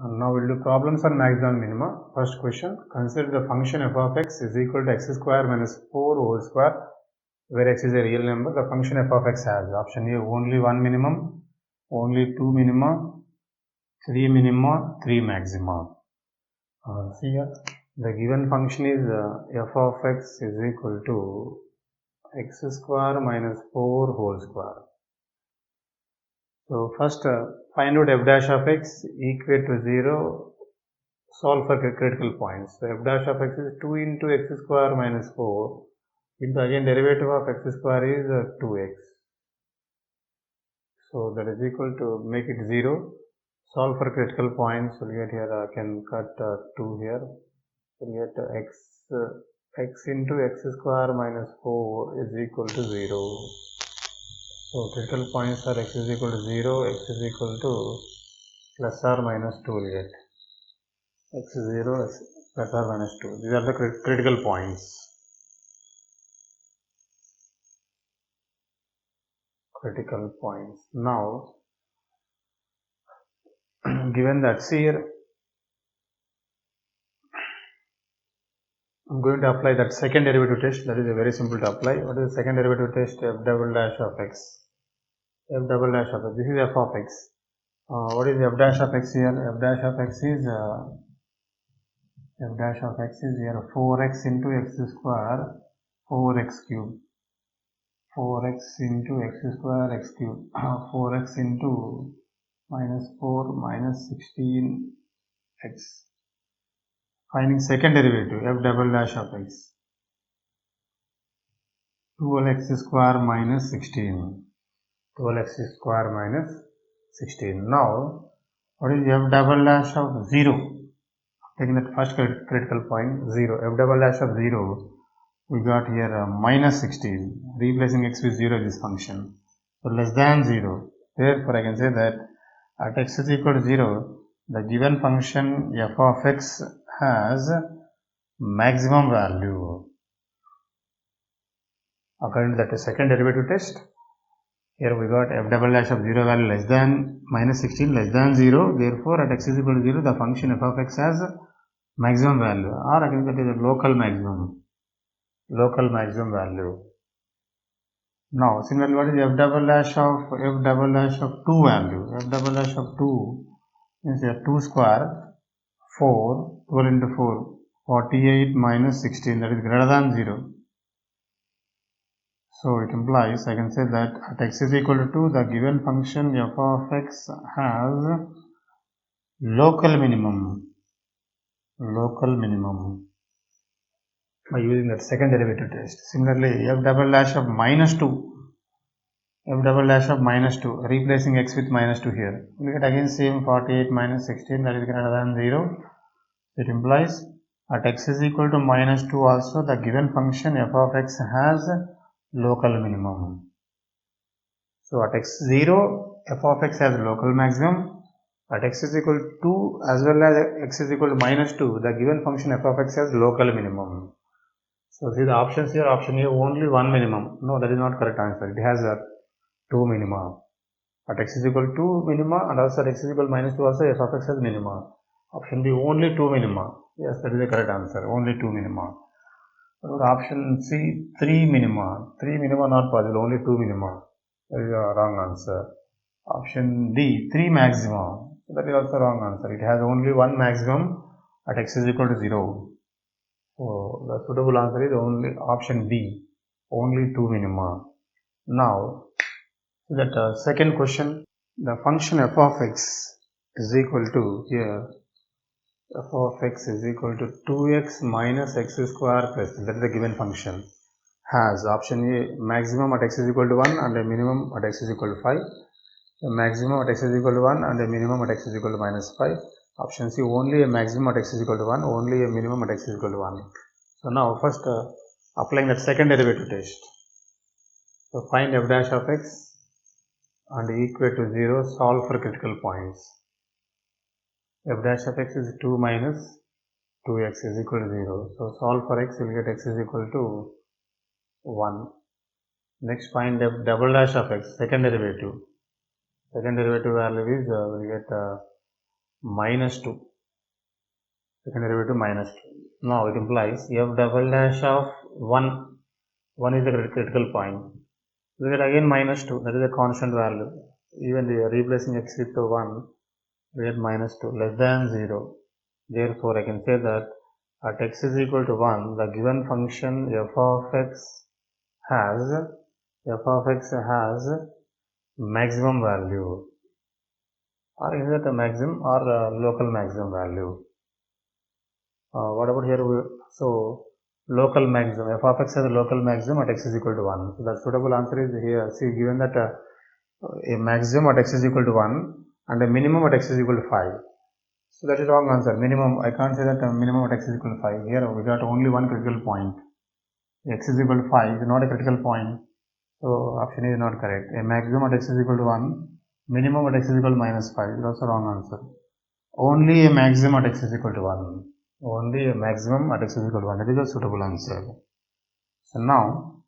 Now we'll do problems on maximum and minima. First question, consider the function f of x is equal to x square minus 4 whole square, where x is a real number. The function f of x has option A, only one minimum, only two minima, three minima, three maxima. See here, the given function is f of x is equal to x square minus 4 whole square. So first find out f dash of x equate to 0, solve for critical points. So f dash of x is 2 into x square minus 4 into again derivative of x square is 2x. So that is equal to make it 0. Solve for critical points. We'll get here, I can cut 2 here. We'll get x into x square minus 4 is equal to 0. So critical points are x is equal to 0, x is equal to plus or minus 2 will get. X is 0, x plus or minus 2. These are the critical points. Critical points. Now, given that, see here, I'm going to apply that second derivative test. That is very simple to apply. What is the second derivative test? F double dash of x. F double dash of x. This is f of x. What is f dash of x here? F dash of x is here 4x into x square 4x cube. 4x into x square x cube. 4x into minus 4 minus 16x. Finding second derivative f double dash of x. 12x square minus 16. 12x square minus 16. Now, what is f double dash of 0? Taking that first critical point, 0. F double dash of 0, we got here minus 16. Replacing x with 0 this function. So less than 0. Therefore, I can say that at x is equal to 0, the given function f of x has maximum value. According to that second derivative test, here we got f double dash of 0 value less than minus 16 less than 0. Therefore, at x is equal to 0, the function f of x has maximum value, or I can say that is a local maximum value. Now, similarly, what is f double dash of 2 value? F double dash of 2 is here 2 square 4, 12 into 4, 48 minus 16, that is greater than 0. So it implies, I can say that at x is equal to 2, the given function f of x has local minimum by using that second derivative test. Similarly, f double dash of minus 2, replacing x with minus 2 here. We get again same 48 minus 16, that is greater than 0. It implies at x is equal to minus 2 also, the given function f of x has local minimum. So at x0, f of x has local maximum. At x is equal to 2 as well as x is equal to minus 2, the given function f of x has local minimum. So see the options here, option A only one minimum. No, that is not correct answer. It has two minima. At x is equal to 2 minima and also at x is equal to minus 2 also f of x has minima. Option B only 2 minima. Yes, that is the correct answer. Only 2 minima. Option C 3 minima. 3 minima not possible. Only 2 minima. That is a wrong answer. Option D 3 maxima. That is also wrong answer. It has only one maximum at x is equal to 0. So the suitable answer is only option B. Only 2 minima. Now, that second question, the function f of x is equal to here f of x is equal to 2x minus x square plus, that is the given function, has option A maximum at x is equal to 1 and a minimum at x is equal to 5, a maximum at x is equal to 1 and a minimum at x is equal to minus 5, option C only a maximum at x is equal to 1, only a minimum at x is equal to 1. So now first applying that second derivative test. So find f dash of x and equate to 0, solve for critical points. F dash of x is 2 minus 2x is equal to 0. So solve for x, you will get x is equal to 1. Next find f double dash of x, second derivative. Second derivative value is we will get minus 2. Second derivative minus 2. Now it implies f double dash of 1. 1 is the critical point. We get again minus 2. That is a constant value. Even the replacing x with 1, we get minus 2 less than 0. Therefore, I can say that at x is equal to 1, the given function f of x has maximum value, or is it a maximum or a local maximum value? What about here? So local maximum, f of x has a local maximum at x is equal to 1. So the suitable answer is here. See, given that a maximum at x is equal to 1 and a minimum at x is equal to 5. So that is wrong answer. Minimum, I can't say that minimum at x is equal to 5. Here we got only one critical point. X is equal to 5 is not a critical point. So option is not correct. A maximum at x is equal to 1, minimum at x is equal to minus 5 is also wrong answer. Only a maximum at x is equal to 1. Only a maximum at x is equal to 1. That is a suitable answer. So now,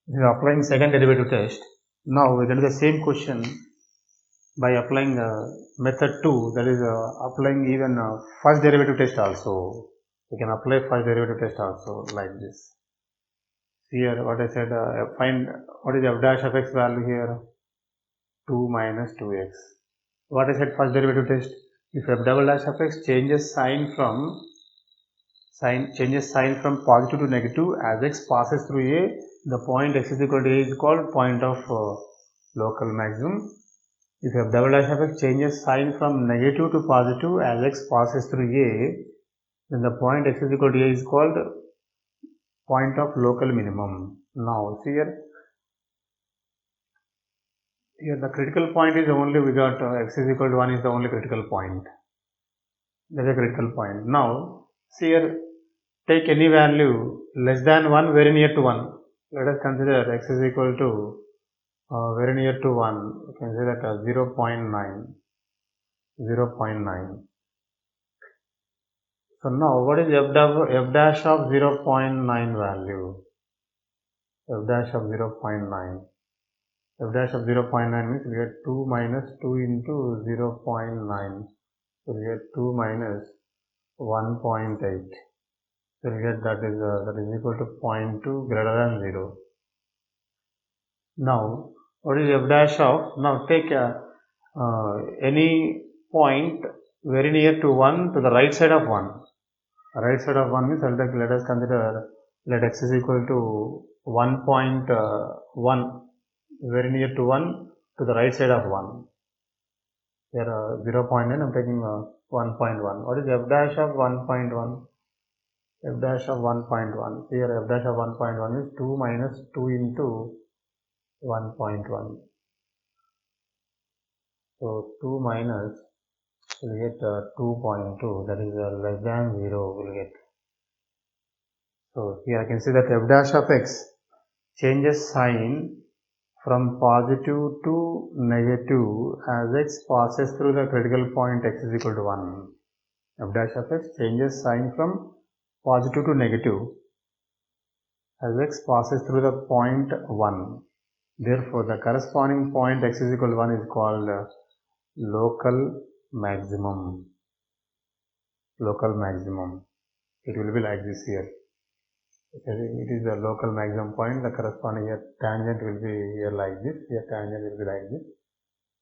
we are applying second derivative test. Now we get the same question by applying method 2, that is applying even first derivative test also. We can apply first derivative test also like this. Here what I said, find what is f dash of x value here, 2 minus 2x. What I said first derivative test, if f double dash of x changes sign from positive to negative as x passes through a, the point x is equal to a is called point of local maximum. If f double dash of x changes sign from negative to positive as x passes through a, then the point x is equal to a is called point of local minimum. Now see here the critical point is only, we got x is equal to 1 is the only critical point. That is a critical point. Now see here, take any value less than 1 very near to 1. Let us consider x is equal to very near to 1. You can say that 0.9. So now what is f dash of 0.9 value? F dash of 0.9. F dash of 0.9 means we get 2 minus 2 into 0.9. So we get 2 minus 1.8. So we get that is equal to 0.2 greater than 0. Now what is f dash of? Now take any point very near to 1 to the right side of 1. Right side of 1 means let us consider, let x is equal to 1.1 very near to 1 to the right side of 1. Here 0.9, I am taking 1.1. What is f dash of 1.1? F dash of 1.1. Here f dash of 1.1 is 2 minus 2 into 1.1. So 2 minus, we get 2.2, that is less than 0 will get. So here I can see that f dash of x changes sign from positive to negative as x passes through the critical point x is equal to 1. F dash of x changes sign from positive to negative as x passes through the point 1. Therefore, the corresponding point x is equal to 1 is called local maximum. Local maximum. It will be like this here. It is the local maximum point. The corresponding here tangent will be here like this. Here tangent will be like this.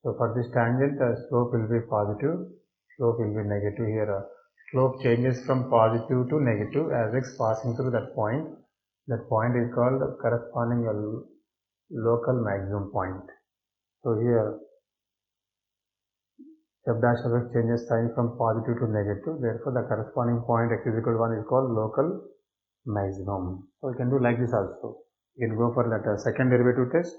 So for this tangent, the slope will be positive. Slope will be negative here. Slope changes from positive to negative as x passing through that point. That point is called corresponding local maximum point. So here f dash of x changes sign from positive to negative. Therefore, the corresponding point x is equal to 1 is called local maximum. So you can do like this also. You can go for that second derivative test,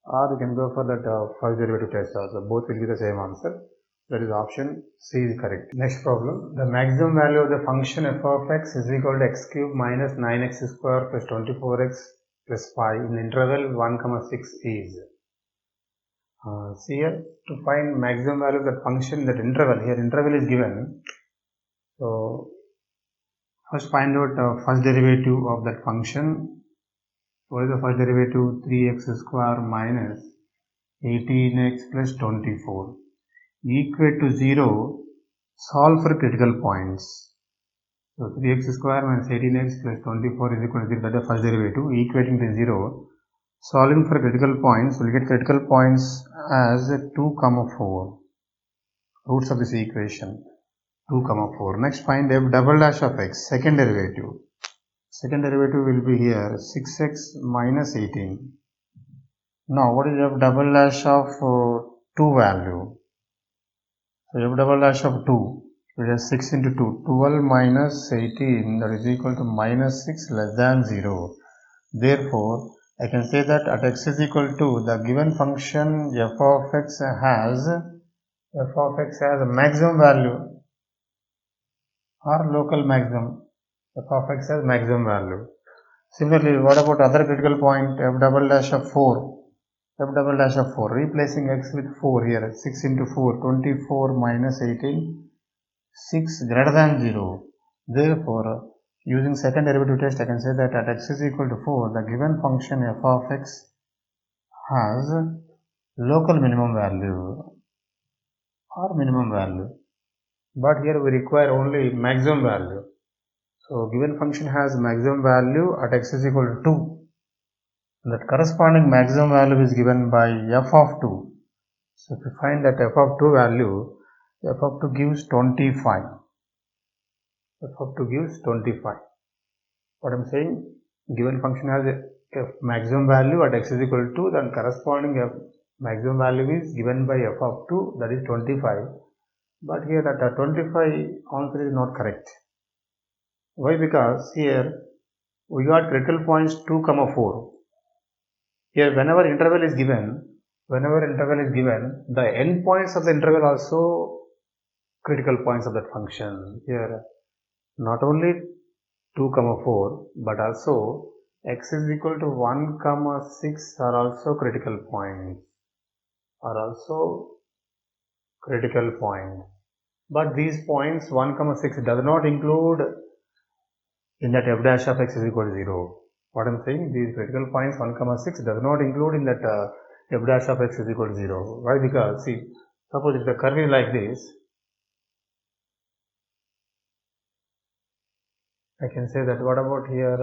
or you can go for that first derivative test also. Both will be the same answer. That is option C is correct. Next problem. The maximum value of the function f of x is equal to x cube minus 9x square plus 24x plus 5 in the interval 1, 6 is. See here, to find maximum value of that function in that interval, here interval is given. So first find out first derivative of that function. What is the first derivative? 3x square minus 18x plus 24 equal to 0 solve for critical points. So 3x square minus 18x plus 24 is equal to 0, that is the first derivative, equating to 0. Solving for critical points, we'll get critical points as 2, 4. Roots of this equation, 2, 4. Next, find f double dash of x, second derivative. Second derivative will be here, 6x minus 18. Now, what is f double dash of 2 value? So, f double dash of 2, it is 6 into 2, 12 minus 18, that is equal to minus 6 less than 0. Therefore, I can say that at x is equal to, the given function f of x has a maximum value or local maximum. F of x has maximum value. Similarly, what about other critical point, f double dash of 4? F double dash of 4, replacing x with 4 here, 6 into 4, 24 minus 18, 6 greater than 0. Therefore, using second derivative test, I can say that at x is equal to 4, the given function f of x has local minimum value or minimum value. But here we require only maximum value. So, given function has maximum value at x is equal to 2. That corresponding maximum value is given by f of 2. So, if you find that f of 2 value, f of 2 gives 25. F of 2 gives 25. What I am saying, given function has a maximum value at x is equal to, then corresponding maximum value is given by f of 2, that is 25. But here that 25 answer is not correct. Why? Because here we got critical points 2, 4. Here whenever interval is given, the endpoints of the interval also critical points of that function. Here not only 2, 4, but also x is equal to 1, 6 are also critical points. But these points 1, 6 does not include in that f dash of x is equal to 0. What I am saying, these critical points 1, 6 does not include in that f dash of x is equal to 0. Why? Because see, suppose if the curve is like this, I can say that what about here,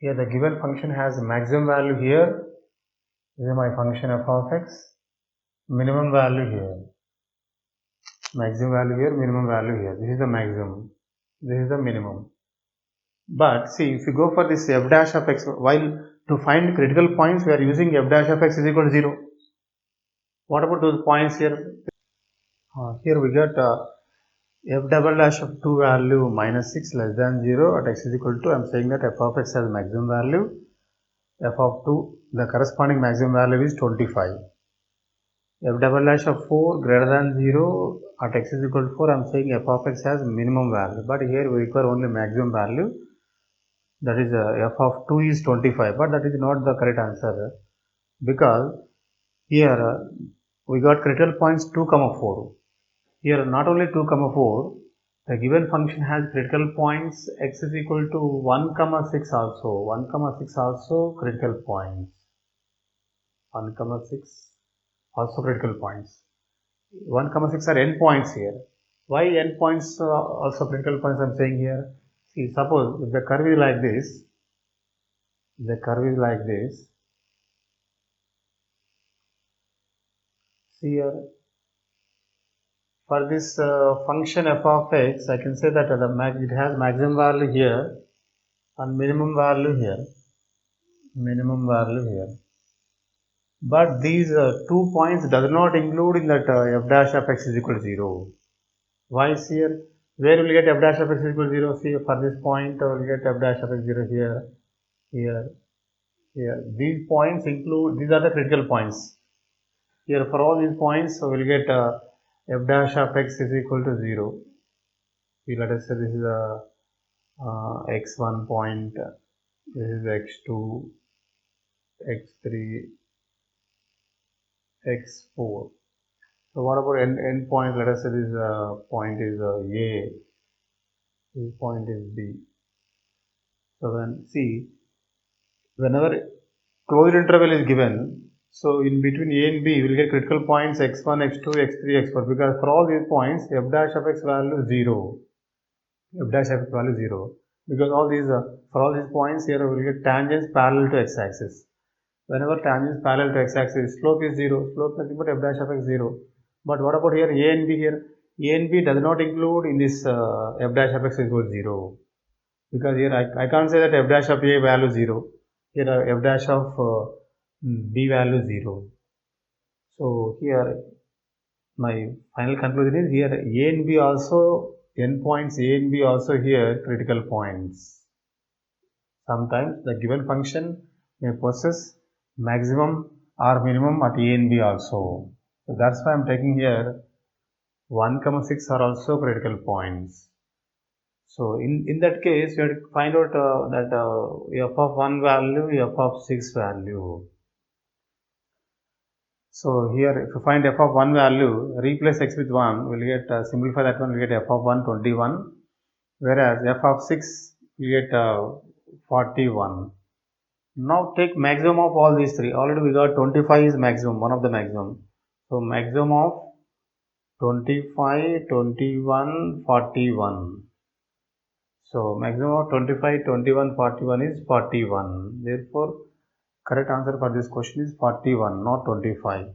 here the given function has maximum value here, this is my function f of x, minimum value here, maximum value here, minimum value here, this is the maximum, this is the minimum. But see, if you go for this f dash of x, while to find critical points we are using f dash of x is equal to 0. What about those points here? Here we got f double dash of 2 value minus 6 less than 0 at x is equal to, I am saying that f of x has maximum value, f of 2, the corresponding maximum value is 25. F double dash of 4 greater than 0 at x is equal to 4, I am saying f of x has minimum value, but here we require only maximum value, that is f of 2 is 25, but that is not the correct answer, because here we got critical points 2, 4. Here not only 2, 4, the given function has critical points x is equal to 1, 6 also. 1, 6 also critical points. 1, 6 also critical points. 1, 6 are endpoints here. Why endpoints also critical points I am saying here? See, suppose if the curve is like this, see here, for this function f of x, I can say that it has maximum value here and minimum value here. But these 2 points does not include in that f dash of x is equal to 0. Why is here? Where will you get f dash of x is equal to 0? See, for this point, we will get f dash of x 0 here, here. These points include, these are the critical points. Here, for all these points, we will get f dash of x is equal to 0. See, let us say this is a x1 point, this is x2, x3, x4. So what about end point? Let us say this point is A, this point is B. So then see, whenever closed interval is given, So in between A and B, we will get critical points x1, x2, x3, x4, because for all these points, f dash of x value 0. F dash of x value 0. Because all these, for all these points here, we will get tangents parallel to x-axis. Whenever tangents parallel to x-axis, slope is 0. Slope nothing but f dash of x 0. But what about here A and B here? A and B does not include in this f dash of x equals 0. Because here I can't say that f dash of A value 0. Here f dash of B value 0. So here my final conclusion is here A and B also, endpoints A and B also here critical points. Sometimes the given function may possess maximum or minimum at A and B also. So that's why I am taking here 1, 6 are also critical points. So in that case, you have to find out that f of 1 value, f of 6 value. So here if you find f of 1 value, replace x with 1, we'll get, simplify that one, we'll get f of 1 21, whereas f of 6 we get 41. Now take maximum of all these three. Already we got 25 is maximum, one of the maximum. So maximum of 25, 21, 41. So maximum of 25, 21, 41 is 41. Therefore, correct answer for this question is 41, not 25.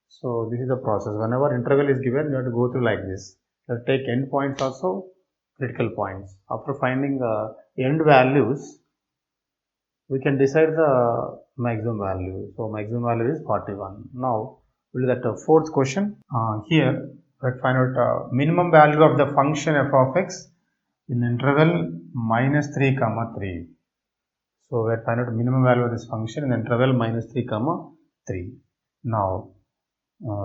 So this is the process. Whenever interval is given, you have to go through like this. You take end points also, critical points. After finding end values, we can decide the maximum value. So maximum value is 41. Now we'll do that fourth question. Here let's find out minimum value of the function f of x in interval minus 3 comma 3. So we find out minimum value of this function in interval minus 3 comma 3. Now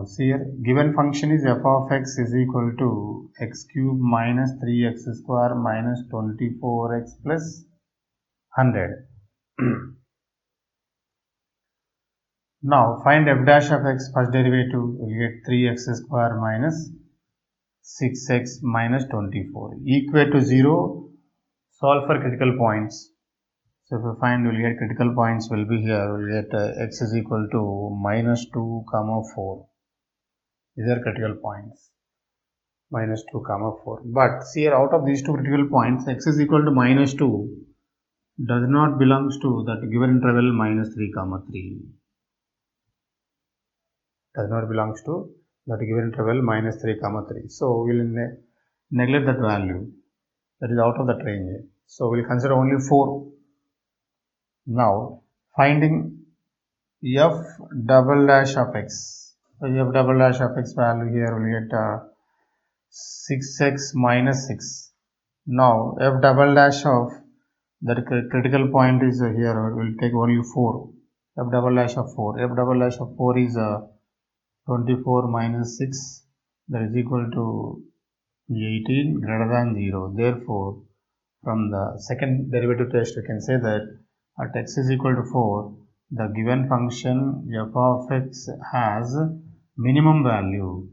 see here, given function is f of x is equal to x cube minus 3x square minus 24x plus 100. Now find f dash of x, first derivative, we get 3x square minus 6x minus 24. Equate to 0, solve for critical points. So if we find, we'll get critical points will be here, we'll get x is equal to minus 2 comma 4. These are critical points. Minus 2 comma 4. But see here, out of these two critical points, x is equal to minus 2 does not belongs to that given interval minus 3 comma 3. Does not belongs to that given interval minus 3 comma 3. So we will neglect that value. That is out of that range. So we will consider only 4. Now finding f double dash of x. So f double dash of x value here we will get 6x minus 6. Now f double dash of that critical point is here, we will take only 4. F double dash of 4. F double dash of 4 is 24 minus 6, that is equal to 18 greater than 0. Therefore, from the second derivative test, we can say that at x is equal to 4, the given function f of x has minimum value,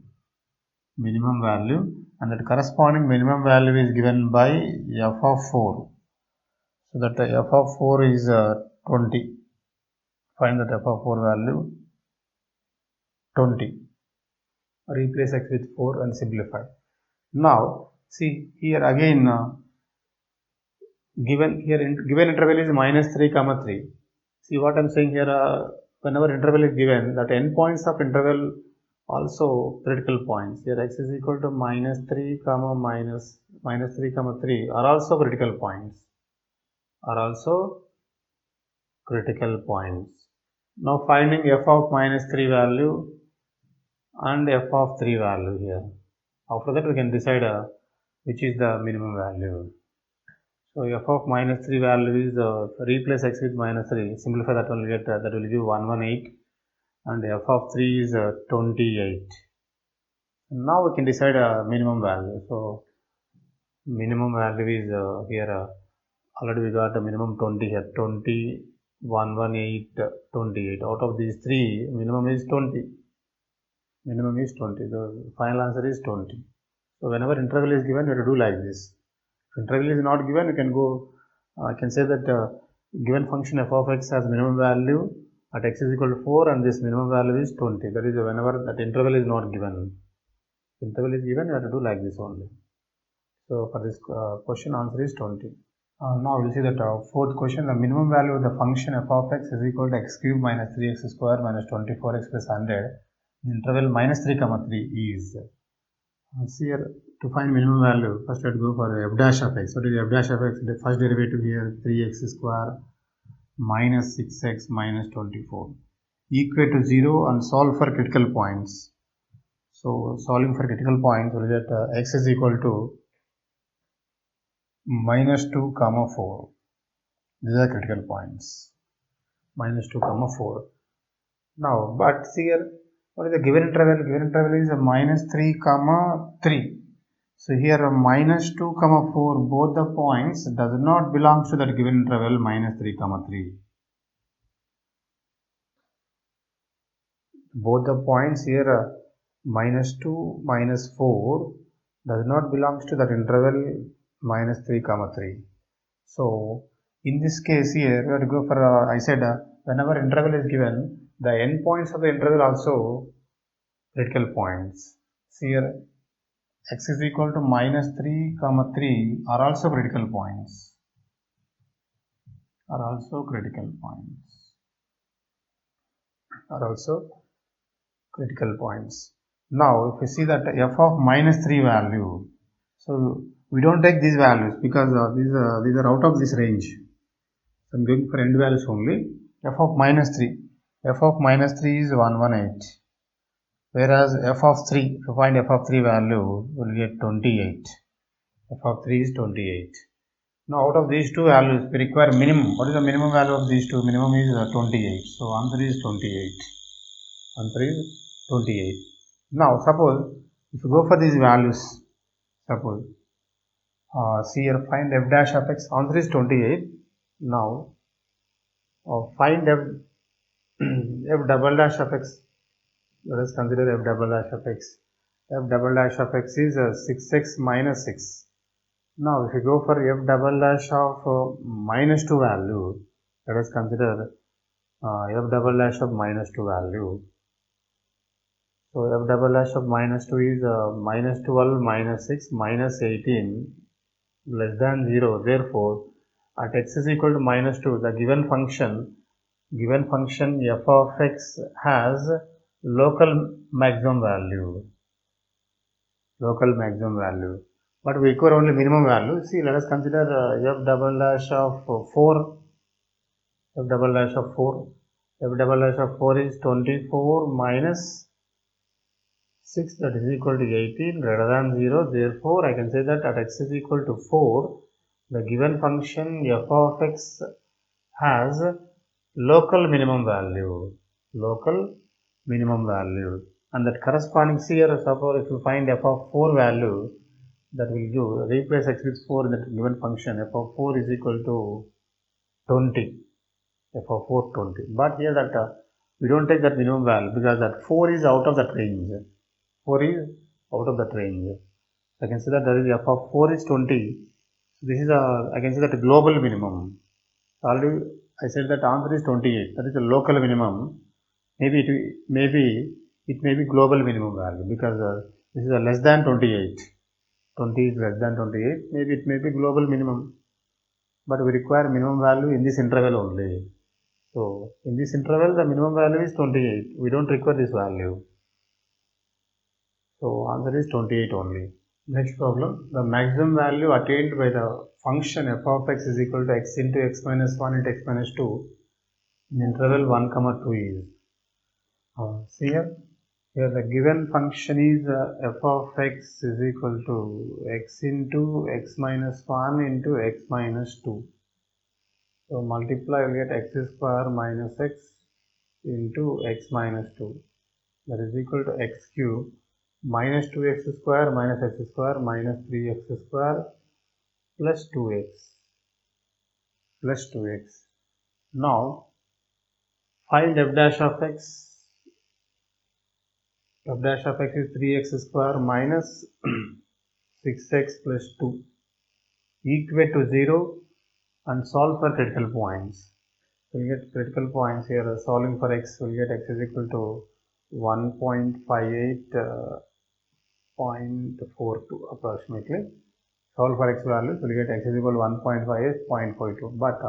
and that corresponding minimum value is given by f of 4. So that f of 4 is 20. Find that f of 4 value 20. Replace x with 4 and simplify. Now see here again, given interval is minus 3 comma 3. See what I am saying here, whenever interval is given, that endpoints of interval also critical points. Here x is equal to minus 3 comma minus 3 comma 3 are also critical points. Now finding f of minus 3 value and f of 3 value here. After that we can decide which is the minimum value. So f of minus 3 value is replace x with minus 3. Simplify that one, get that will give 118, and f of 3 is 28. Now we can decide a minimum value. So minimum value is here already we got a minimum 20 here, 20, 118, 28. Out of these three, minimum is 20. The final answer is 20. So whenever interval is given, you have to do like this. If interval is not given, you can go, I can say that given function f of x has minimum value at x is equal to 4 and this minimum value is 20. That is whenever that interval is not given. Interval is given, you have to do like this only. So for this question, answer is 20. Now we'll see that fourth question. The minimum value of the function f of x is equal to x cube minus 3x square minus 24x plus 100. The interval minus 3 comma 3 is. See here, to find minimum value, first let us go for f dash of x. What is f dash of x? The first derivative here 3x square minus 6x minus 24. Equate to 0 and solve for critical points. So solving for critical points, we will get x is equal to minus 2 comma 4. These are critical points. Minus 2 comma 4. Now, but see here, what is the given interval? Given interval is a minus 3 comma 3. So here minus 2 comma 4, both the points does not belong to that given interval minus 3 comma 3. Both the points here minus 2 minus 4 does not belong to that interval minus 3 comma 3. So in this case here we have to go for I said whenever interval is given, the endpoints of the interval also critical points. See here x is equal to minus 3 comma 3 are also critical points. Are also critical points. Now if you see that f of minus 3 value, so we don't take these values because these are out of this range. So I'm going for end values only. F of minus 3. F of minus 3 is 118. Whereas f of 3, to find f of 3 value, we'll get 28. F of 3 is 28. Now out of these two values, we require minimum. What is the minimum value of these two? Minimum is 28. So answer is 28. Answer is 28. Now suppose, if you go for these values, suppose, see here, find f dash of x, answer is 28. Now, find f double dash of x. Let us consider f double dash of x. F double dash of x is 6x minus 6. Now, if you go for f double dash of minus 2 value, let us consider f double dash of minus 2 value. So, f double dash of minus 2 is minus 12 minus 6 minus 18 less than 0. Therefore, at x is equal to minus 2, the given function f of x has local maximum value. But we require only minimum value. See, let us consider f double dash of 4. F double dash of 4 is 24 minus 6, that is equal to 18 greater than 0. Therefore, I can say that at x is equal to 4, the given function f of x has local minimum value. And that corresponding here, suppose if you find f of 4 value, that will give, replace x with 4 in that given function, f of 4 is equal to 20. F of 4, 20. But here that we don't take that minimum value because that 4 is out of that range. 4 is out of that range. I can say that there is f of 4 is 20. This is I can say that global minimum. Already I said that answer is 28. That is a local minimum. Maybe it may be global minimum value because this is a less than 28. 20 is less than 28. Maybe it may be global minimum. But we require minimum value in this interval only. So in this interval the minimum value is 28. We don't require this value. So answer is 28 only. Next problem, the maximum value attained by the function f of x is equal to x into x minus 1 into x minus 2 in interval 1 comma 2 is. See here the given function is f of x is equal to x into x minus 1 into x minus 2. So multiply, we get x square minus x into x minus 2. That is equal to x cube minus 2x square minus x square minus 3x square plus 2x. Now find f dash of x. F dash of x is 3x square minus 6x plus 2. Equate to 0 and solve for critical points. we'll get critical points here. Solving for x, we'll get x is equal to 1.58.42 approximately. Solve for x values, we'll get x is equal to 1.58, 0.42, but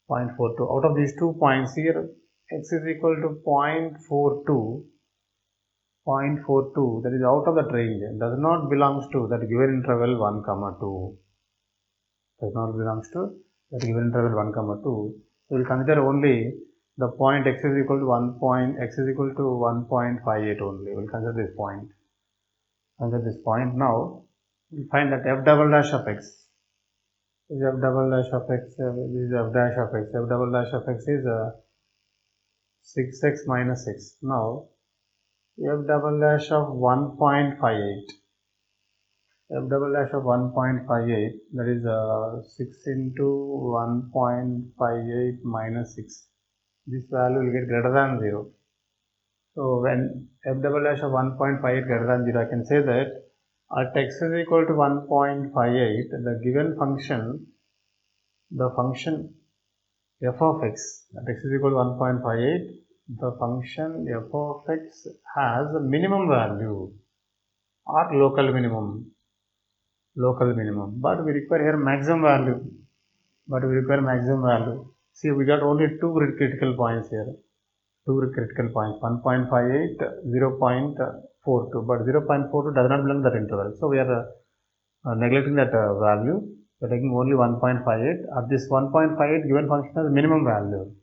0.42. Out of these 2 points here, x is equal to 0.42, that is out of that range, does not belongs to that given interval 1, 2. Does not belongs to that given interval 1, 2. We will consider only the point x is equal to 1.58 only. We will consider this point. Now, we find that f double dash of x is f double dash of x. This is f dash of x. F double dash of x is 6x minus 6. Now, f double dash of 1.58. F double dash of 1.58, that is 6 into 1.58 minus 6. This value will get greater than 0. So when f double dash of 1.58 greater than 0, I can say that at x is equal to 1.58, the given function, the function f of x at x is equal to 1.58, the function f of x has a minimum value or local minimum, but we require here maximum value. See, we got only 2 critical points here. 2 critical points, 1.58, 0.42, but 0.42 does not belong to that interval. So we are neglecting that value. We are taking only 1.58. At this 1.58 given function has minimum value.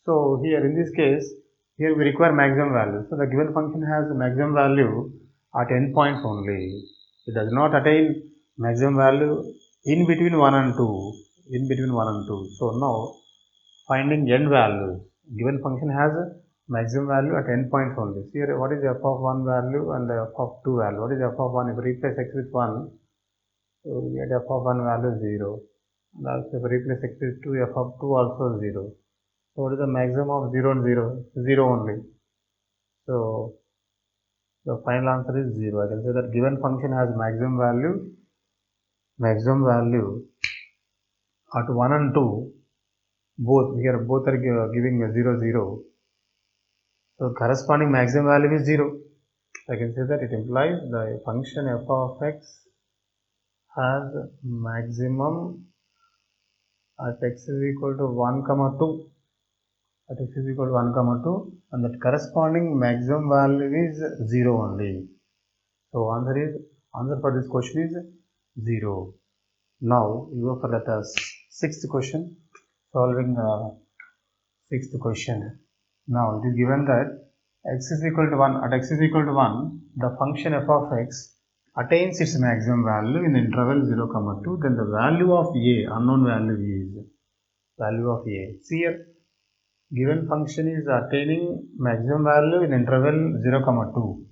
So here in this case, here we require maximum value. So the given function has a maximum value at endpoints only. It does not attain maximum value in between 1 and 2. So now finding n values. Given function has a maximum value at endpoints only. So here what is f of 1 value and f of 2 value? What is f of 1? If we replace x with 1, so we get f of 1 value 0. And also if we replace x with 2, f of 2 also 0. So what is the maximum of 0 and 0? 0 only. So the final answer is 0. I can say that given function has maximum value at 1 and 2. Both are giving 0, 0. So corresponding maximum value is 0. I can say that it implies the function f of x has maximum at x is equal to 1, 2. At x is equal to 1, 2, and that corresponding maximum value is 0 only. So answer for this question is 0. Now we go for that sixth question. Solving sixth question. Now it is given that x is equal to 1. At x is equal to 1, the function f of x attains its maximum value in the interval 0, 2. Then the value of a, unknown value is value of a. See here, given function is attaining maximum value in interval 0, 2.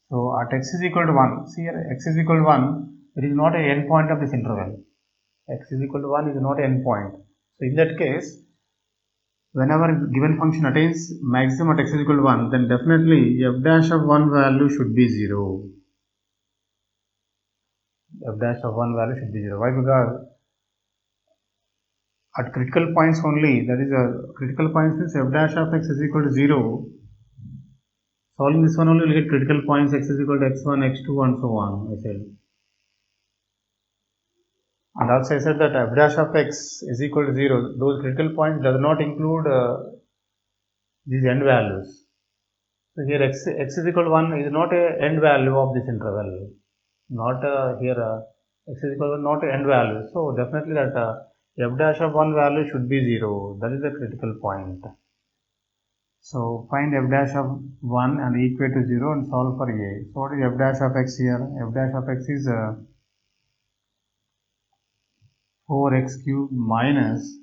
So at x is equal to 1, see here x is equal to 1, it is not an endpoint of this interval. X is equal to 1 is not an endpoint. So in that case, whenever given function attains maximum at x is equal to 1, then definitely f dash of 1 value should be 0. F dash of 1 value should be 0. Why? Because at critical points only, that is critical points means f dash of x is equal to 0. Solving this one only, we will get critical points x is equal to x1, x2 and so on, I said. And also I said that f dash of x is equal to 0. Those critical points does not include these end values. So here x is equal to 1 is not a end value of this interval. Not here x is equal to not a end value. So definitely that f dash of 1 value should be 0. That is the critical point. So find f dash of 1 and equate to 0 and solve for a. So what is f dash of x here? F dash of x is 4x cube minus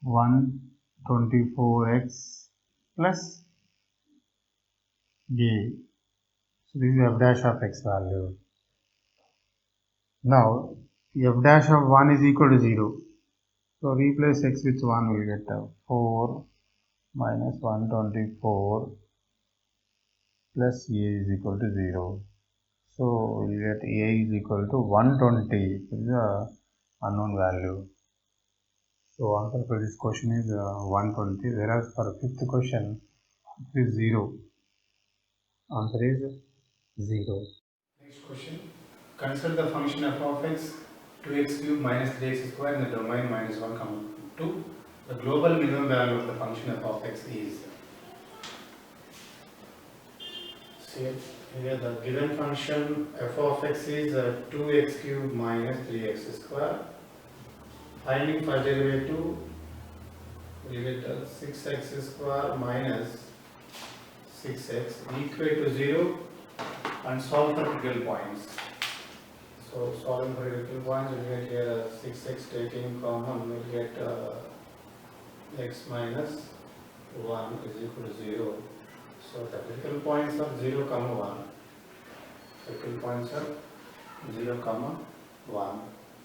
124x plus a. So this is f dash of x value. Now f dash of 1 is equal to 0. So replace x with 1, we will get 4 minus 124 plus a is equal to 0. So we will get a is equal to 120. This is unknown value. So answer for this question is 120, whereas for fifth question it is 0. Answer is 0. Next question. Consider the function f of x 2x cubed minus 3x square in the domain minus 1, 2. The global minimum value of the function f of x is. See here the given function f of x is 2x cubed minus 3x square. Finding first derivative, we get 6x square minus 6x equal to 0 and solve for critical points. So solving for critical points, we get here 6x taking common, we get x minus 1 is equal to 0. So the critical points are 0, 1. Critical points are 0, 1.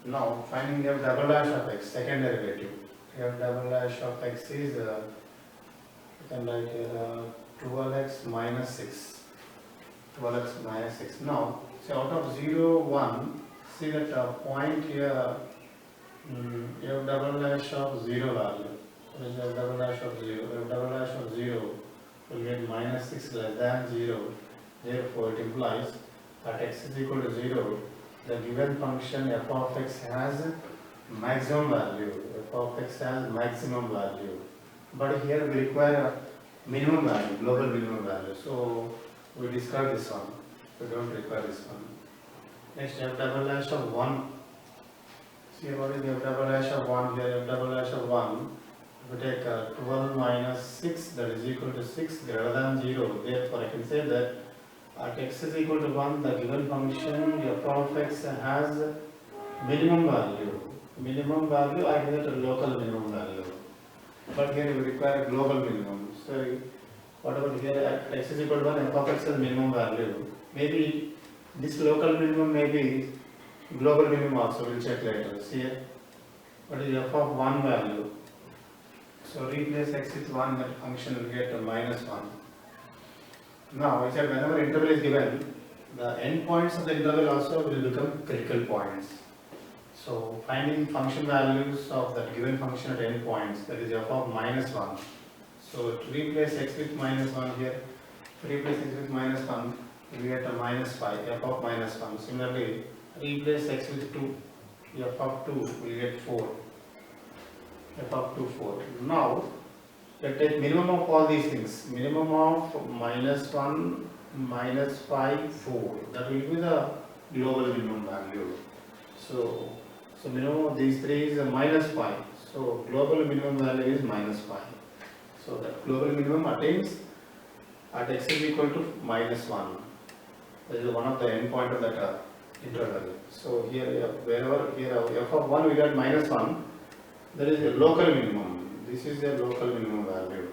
Now finding f double dash of x, second derivative. F double dash of x is you can write here 12x minus 6. 12x minus 6. Now, so out of 0, 1, see that point here, f double dash of 0 value. What is f double dash of 0? F double dash of 0 will get minus 6 less than 0. Therefore, it implies that x is equal to 0. The given function f of x has maximum value. F of x has maximum value. But here we require a minimum value, global minimum value. So we discard this one. We don't require this one. Next, f double dash of 1. See what is f double dash of 1 here? F double dash of 1. We take 12 minus 6, that is equal to 6 greater than 0. Therefore, I can say that at x is equal to 1, the given function f of x has minimum value. Minimum value, I get a local minimum value. But here we require a global minimum. So, what about here at x is equal to 1, f of x has minimum value. Maybe this local minimum may be global minimum also, we'll check later. See here, what is f of 1 value? So replace x with 1, that function will get a minus 1. Now, I said whenever interval is given, the endpoints of the interval also will become critical points. So finding function values of that given function at endpoints, that is f of minus 1. So to replace x with minus 1 here, replace x with minus 1, we get a minus 5, f of minus 1. Similarly, replace x with 2, f of 2 will get 4, f of 2, 4. Now, let's take minimum of all these things. Minimum of minus 1, minus 5, 4. That will be the global minimum value. So minimum of these three is a minus 5. So global minimum value is minus 5. So that global minimum attains at x is equal to minus 1. That is one of the endpoint of that interval. So here, wherever here f of 1 we got minus 1, there is a local minimum. This is the local minimum value.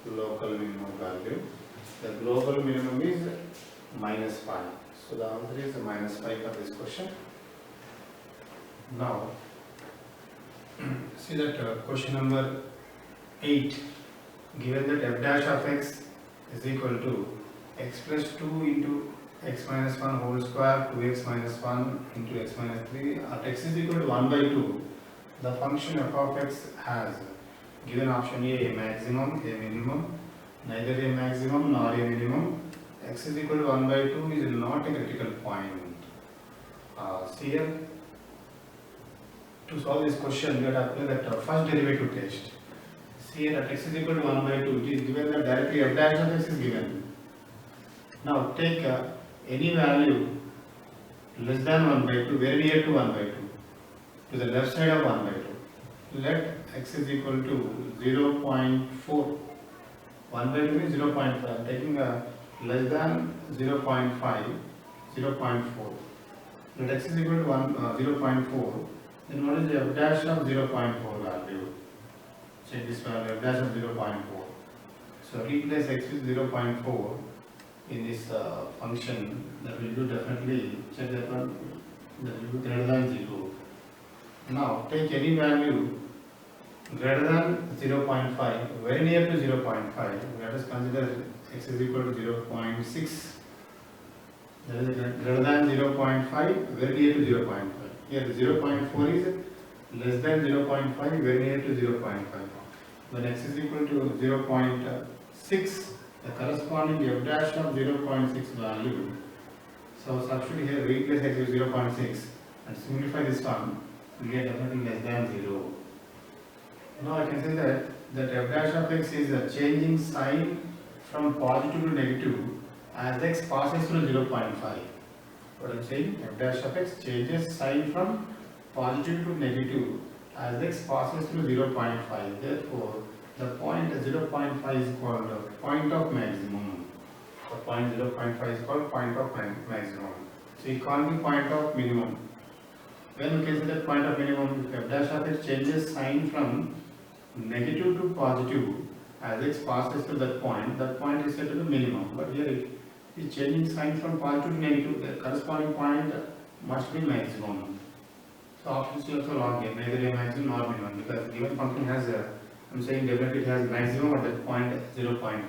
Local minimum value. The global minimum is minus 5. So the answer is minus 5 for this question. Now, see that question number 8. Given that f dash of x is equal to x plus 2 into x minus 1 whole square 2x minus 1 into x minus 3 at x is equal to 1 by 2. The function f of x has given option A maximum, A minimum, neither a maximum nor a minimum. X is equal to 1 by 2 is not a critical point. See here, to solve this question, we have to apply that first derivative test. See here, at x is equal to 1 by 2, it is given that directly f dash of x is given. Now take any value less than 1 by 2, very near to 1 by 2. To the left side of 1 by 2. Let x is equal to 0.4. 1 by 2 is 0.5. Taking a less than 0.5, 0.4. Let x is equal to 0.4. Then what is the f dash of 0.4 value? Check this value, f dash of 0.4. So replace x with 0.4 in this function. That will do definitely. Check that one. That will be greater than 0. Now take any value greater than 0.5, very near to 0.5. Let us consider x is equal to 0.6. That is greater than 0.5, very near to 0.5. Here 0.4 is less than 0.5, very near to 0.5. When x is equal to 0.6, the corresponding f dash of 0.6 value. So substitute here, replace x with 0.6 and simplify this one, we get definitely less than 0. Now I can say that f dash of x is a changing sign from positive to negative as x passes through 0.5. What I'm saying, f dash of x changes sign from positive to negative as x passes through 0.5. Therefore, the point 0.5 is called the point of maximum. The point 0.5 is called point of maximum. So it can't be point of minimum. When we consider point of minimum, f dash of x changes sign from negative to positive as x passes through that point is set to the minimum. But here it is changing sign from positive to negative, the corresponding point must be maximum. So option C also log here, neither a maximum nor minimum, because given function has a, I'm saying definitely it has maximum at that point 0.5.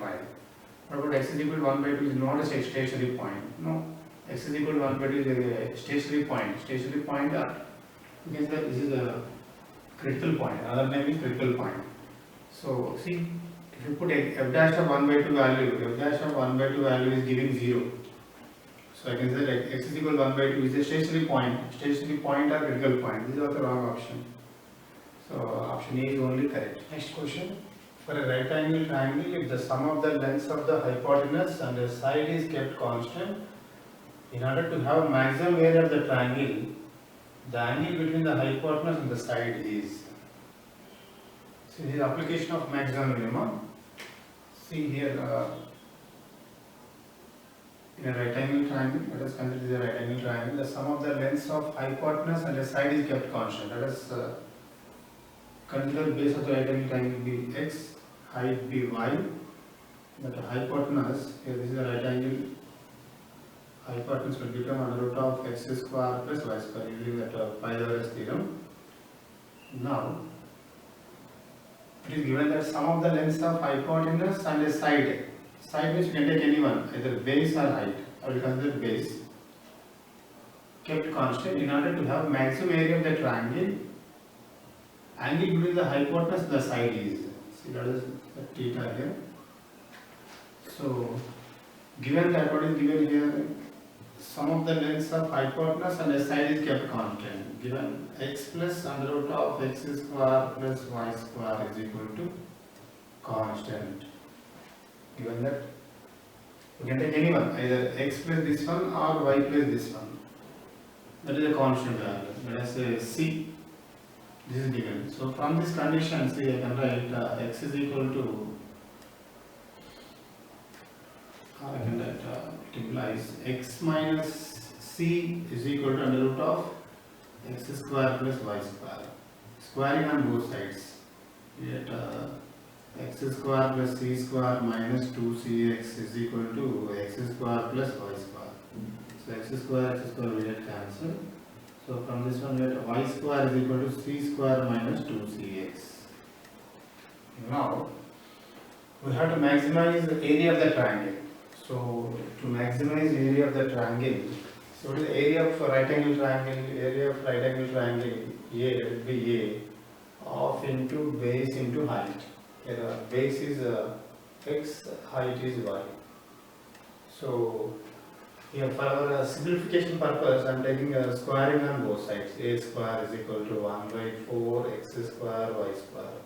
What about x is equal to 1 by 2 is not a stationary point. No, x is equal to 1 by 2 is a stationary point. Stationary point, you can say this is a critical point, another name is critical point. So see, if you put f dash of 1 by 2 value, f dash of 1 by 2 value is giving 0. So I can say that x is equal to 1 by 2 is a stationary point or critical point. This is also wrong option. So option A is only correct. Next question. For a right angle triangle, if the sum of the lengths of the hypotenuse and the side is kept constant, in order to have maximum area of the triangle, the angle between the hypotenuse and the side is. See, this is application of maximum minimum. See here, in a right angle triangle, let us consider the right angle triangle. The sum of the lengths of hypotenuse and the side is kept constant. Let us consider the base of the right angle triangle be x, height be y. That hypotenuse, here this is a right angle. Hypotenuse will become under root of x square plus y square using that Pythagoras theorem. Now, it is given that sum of the lengths of hypotenuse and a side. Side means you can take any one, either base or height. I will consider base. Kept constant in order to have maximum area of the triangle. Angle between the hypotenuse and the side is. See, that is the theta here. So, given that what is given here, sum of the lengths of hypotenuse and the side is kept constant. Given x plus under root of x square plus y square is equal to constant. Given that, you can take any one, either x plus this one or y plus this one. That is a constant value. Let us say C. This is given. So from this condition, see, I can write x is equal to, I can write it implies x minus c is equal to under root of x square plus y square. Squaring on both sides. Yet x square plus c square minus 2cx is equal to x square plus y square. So x square will get cancelled. So from this one we get y square is equal to c square minus 2cx. Now we have to maximize the area of the triangle. So to maximize area of the triangle, so what is the area of right angle triangle? Area of right angle triangle A, let it be A, of into base into height. Here base is x, height is y. So here for our simplification purpose, I am taking a squaring on both sides. A square is equal to 1 by 4 x square y square.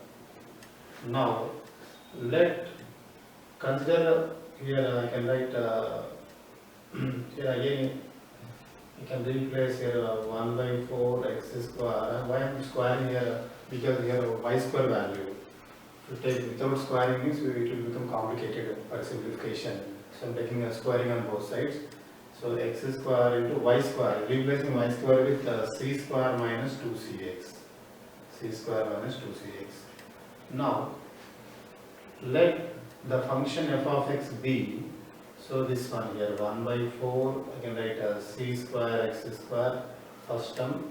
Now let consider here I can write here again you can replace here 1 by 4 x square. Why I am squaring here? Because here y square value. To take without squaring means it will become complicated for simplification. So I am taking a squaring on both sides. So x square into y square, replacing y square with c square minus 2cx. C square minus 2cx. Now let the function f of x be, so this one here 1 by 4, I can write c square x square first term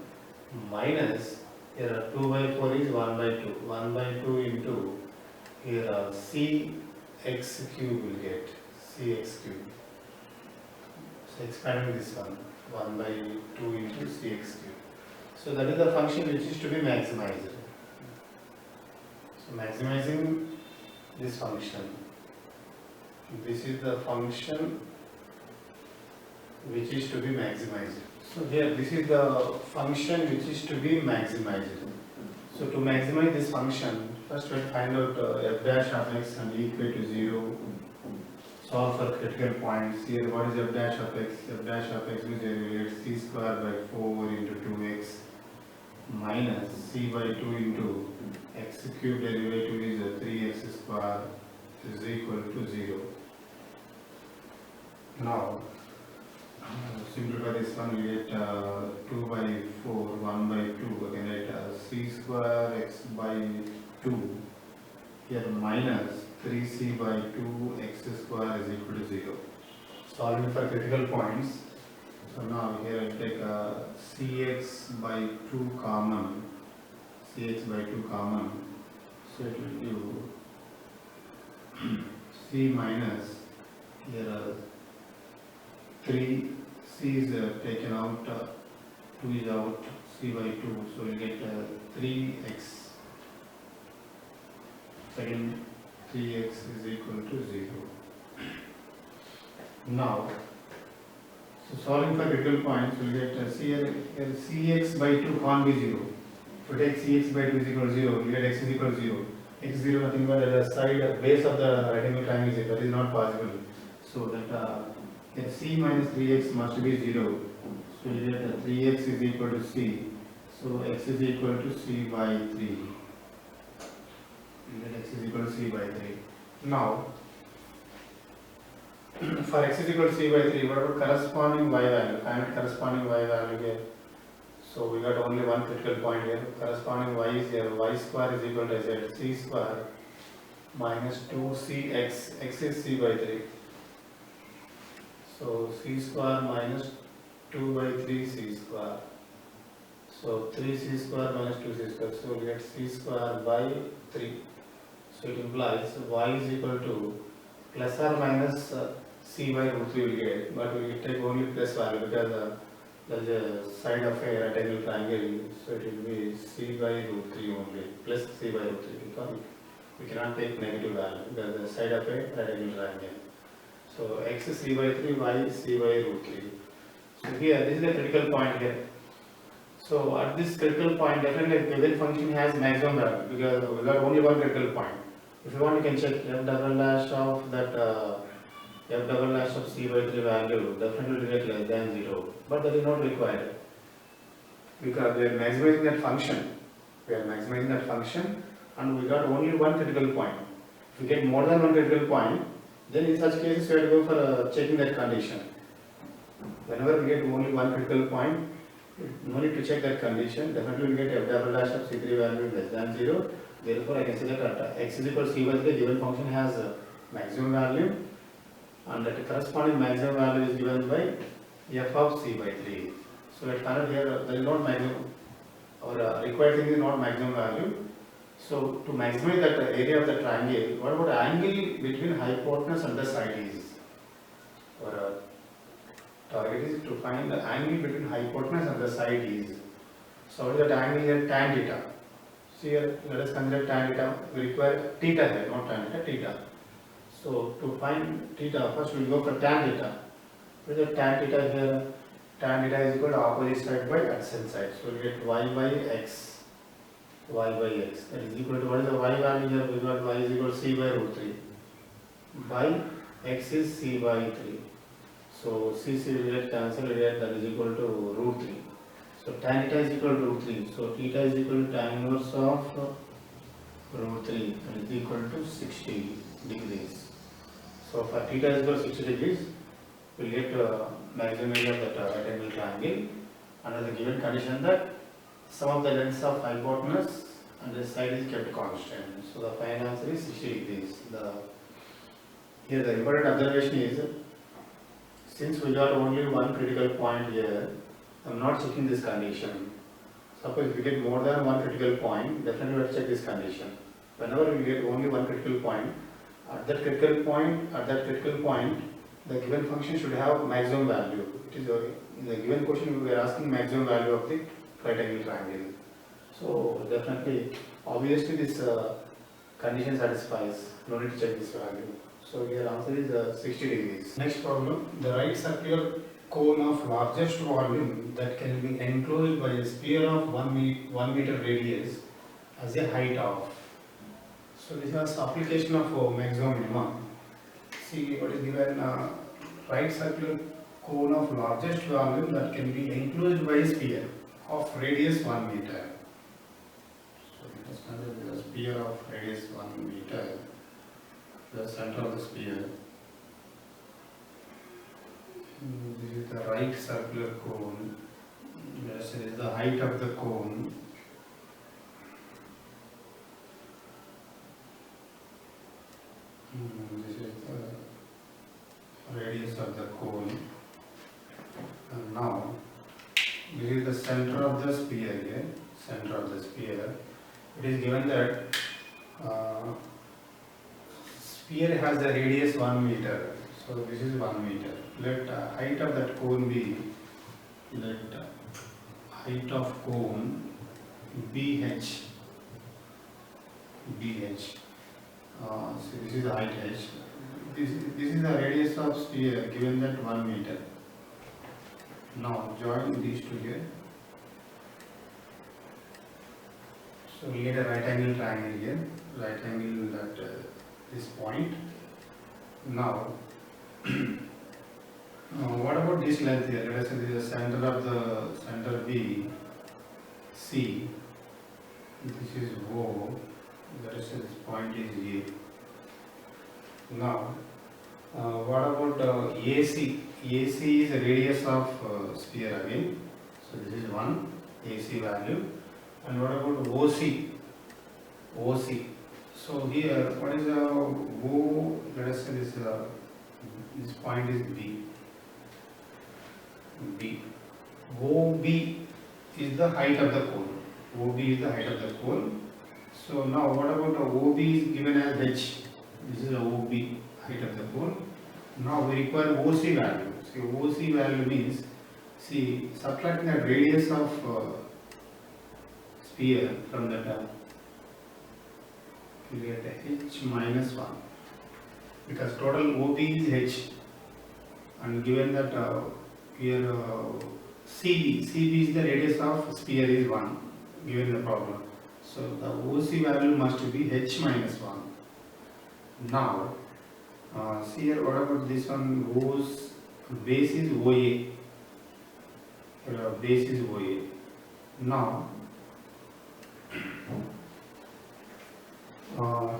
minus here 2 by 4 is 1 by 2. 1 by 2 into here c x cube will get c x cube. So expanding this one 1 by 2 into c x cube. So that is the function which is to be maximized. So maximizing this function. This is the function which is to be maximized. So here this is the function which is to be maximized. So to maximize this function, first we'll find out f dash of x and equal to 0. Solve for critical points. Here what is f dash of x? F dash of x means derivate c square by 4 into 2x minus c by 2 into x cube derivative is 3x square is equal to 0. Now simplify this one, we get 2 by 4, 1 by 2, again write c square x by 2, here minus 3c by 2 x square is equal to 0. Solving for critical points. So now here I take cx by 2 common, cx by 2 common, so it will give c minus, here 3, c is taken out, 2 is out, c by 2, so we get 3x, second 3x is equal to 0. Now, so solving for critical points, we will get here cx by 2 can't be 0. If we take cx by 2 is equal to 0, we get x is equal to 0. X is 0 nothing but the side base of the right angle triangle is 0. That is not possible. So that if c minus 3x must be 0, so we get 3x is equal to c, so x is equal to c by 3. We get x is equal to c by 3. Now, for x is equal to c by 3, what about corresponding y value? Find corresponding y value here. So we got only one critical point here. Corresponding y is here. Y square is equal to I said c square minus 2cx. X is c by 3. So c square minus 2 by 3 c square. So 3c square minus 2c square. So we get c square by 3. So it implies y is equal to plus or minus c by root 3 will get, but we will take only plus value because there is a side of a right angle triangle, so it will be c by root 3 only, plus c by root 3, because we cannot take negative value because the side of a right angle triangle. So x is c by 3, y is c by root 3. So here, this is the critical point here. So at this critical point, definitely the given function has maximum value because we got only one critical point. If you want, you can check f double dash of that f double dash of c by 3 value definitely will get less than 0, but that is not required because we are maximizing that function. We are maximizing that function, and we got only one critical point. If we get more than one critical point, then in such cases we have to go for checking that condition. Whenever we get only one critical point, no need to check that condition. Definitely we get f double dash of c3 value less than 0. Therefore, I can say that x is equal to c by 3, given function has a maximum value, and that corresponding maximum value is given by f of c by 3. So at final here there is not maximum, or required thing is not maximum value. So to maximize that area of the triangle, what about angle between hypotenuse and the side is? Our target is to find the angle between hypotenuse and the side is. So what is that angle here? Tan theta. So here let us consider tan theta. We require theta here, not tan theta, theta. So to find theta, first we will go for tan theta. What is the tan theta here? Tan theta is equal to opposite side by adjacent side. So we get y by x. Y by x. That is equal to, what is the y value here? We got y is equal to c by root 3. By x is c by 3. So c will get cancelled, that is equal to root 3. So tan theta is equal to root 3. So theta is equal to tan inverse of root 3, that is equal to 60 degrees. So for theta is equal to 60 degrees, we will get maximum area of that right angle triangle under the given condition that sum of the lengths of hypotenuse and the side is kept constant. So the final answer is 60 degrees. Here the important observation is, since we got only one critical point here, I am not checking this condition. Suppose if we get more than one critical point, definitely we have to check this condition. Whenever we get only one critical point, at that critical point, the given function should have maximum value. It is in the given question we are asking maximum value of the right angle triangle. So definitely, obviously this condition satisfies. No need to check this value. So here answer is 60 degrees. Next problem: the right circular cone of largest volume that can be enclosed by a sphere of 1 meter radius has a height of. So this is application of maximum minimum. See what is given, right circular cone of largest volume that can be enclosed by a sphere of radius 1 meter. So let us consider the sphere of radius 1 meter, the center of the sphere. This is the right circular cone. This is the height of the cone. This is the radius of the cone. And now this is the center of the sphere here. Center of the sphere. It is given that sphere has a radius 1 meter. So this is 1 meter. Let height of that cone be, let height of cone BH. So this is the height h. This is the radius of sphere given that 1 meter. Now join these two here. So we get a right angle triangle here. Right angle at this point. Now what about this length here? Let us say this is the center of the center B, C. This is O. Let us say this point is A. Now, what about AC? AC is the radius of sphere again. So this is one AC value. And what about OC? OC. So here, what is the O? Let us say this point is B. B. OB is the height of the cone. OB is the height of the cone. So now what about OB is given as H. This is the OB, height of the cone. Now we require OC value. See, OC value means, see, subtracting the radius of sphere from the top, you get H minus 1. Because total OB is H. And given that here CB is the radius of sphere is 1, given the problem. So the OC value must be H minus 1. Now, see here, what about this one? Base is OA. Base is OA. Now,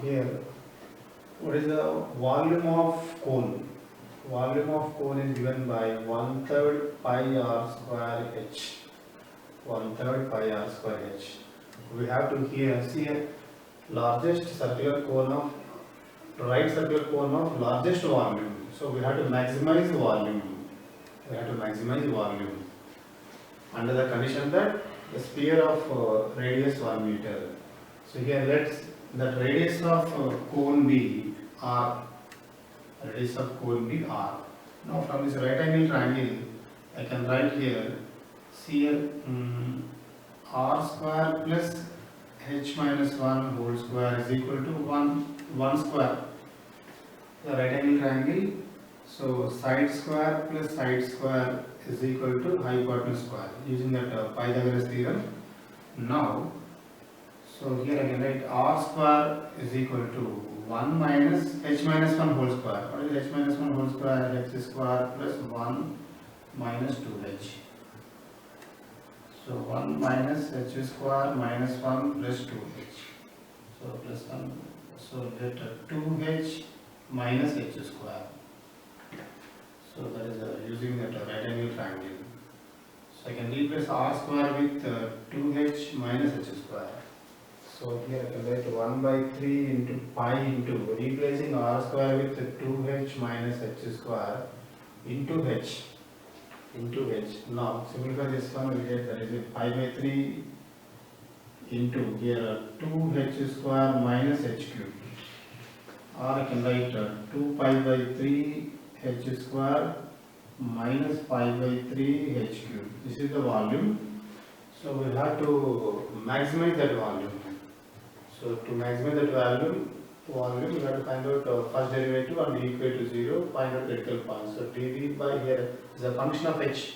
here, what is the volume of cone? Volume of cone is given by 1/3 pi r square h. 1/3 pi r square h. We have to here see a largest circular cone of right circular cone of largest volume. So we have to maximize volume. We have to maximize volume under the condition that the sphere of radius 1 meter. So here let's the radius of cone be r. Radius of cone be r. Now from this right angle triangle, I can write here. See here r square plus h minus 1 whole square is equal to 1 square. The right angle triangle, so side square plus side square is equal to hypotenuse square using that Pythagoras theorem. Now, so here I can write r square is equal to 1 minus h minus 1 whole square. What is h minus 1 whole square? H square plus 1 minus 2h. So 1 minus h square minus 1 plus 2h. So plus 1. So let 2h minus h square. So that is using that right angle triangle. So I can replace r square with 2h minus h square. So here I can write 1 by 3 into pi into replacing r square with 2h minus h square into h. Now simplify this one, we get that is pi by 3 into here 2h square minus h cube. Or I can write 2 pi by 3 h square minus pi by 3 h cube. This is the volume. So we have to maximize that volume. So to maximize that volume we have to find out first derivative and equal to 0, find out critical point. So dv by here is a function of h.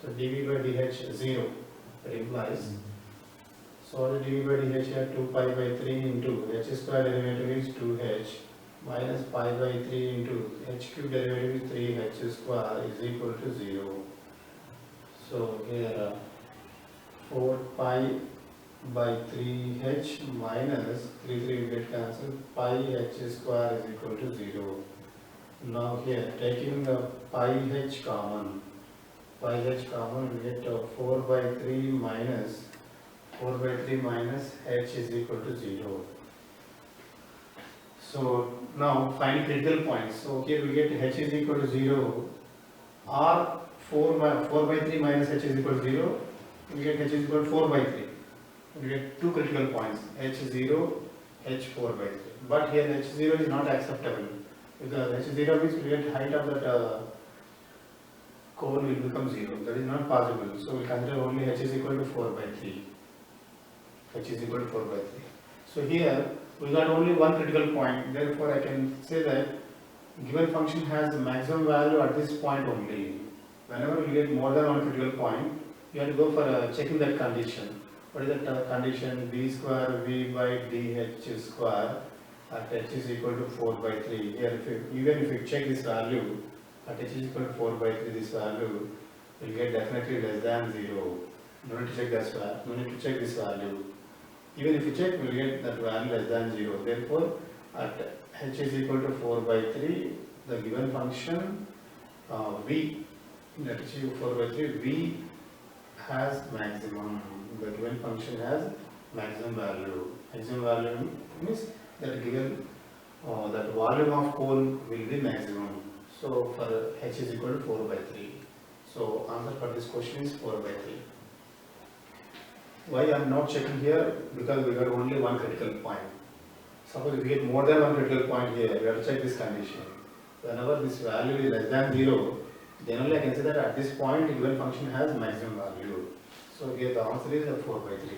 So dv by dh 0. That implies. So the dv by dh here 2 pi by 3 into h square derivative is 2h minus pi by 3 into h cube derivative is 3h square is equal to 0. So here 4 pi by 3h minus 3 will get cancelled, pi h square is equal to 0. Now here taking the pi h common, we get 4 by 3 minus h is equal to 0. So now find critical points. So here we get h is equal to 0 or 4 by 3 minus h is equal to 0, we get h is equal to 4 by 3. We get two critical points, h0, h4 by 3. But here h0 is not acceptable because h0 means we get height of that cone will become 0. That is not possible. So we consider only h is equal to 4 by 3. H is equal to 4 by 3. So here we got only one critical point. Therefore I can say that given function has the maximum value at this point only. Whenever we get more than one critical point, you have to go for checking that condition. What is that condition? B square v by dh square at h is equal to 4 by 3. Here even if you check this value at h is equal to 4 by 3, this value will get definitely less than 0. No need to check this value. No need to check this value. Even if you check, we will get that value less than 0. Therefore, at h is equal to 4 by 3, the given function v, that is 4 by 3, v has maximum. The given function has maximum value. Maximum value means that given that volume of cone will be maximum. So for h is equal to 4 by 3. So answer for this question is 4 by 3. Why I am not checking here? Because we got only one critical point. Suppose we get more than one critical point here, we have to check this condition. Whenever this value is less than 0, then only I can say that at this point given function has maximum value. So here the answer is 4 by 3.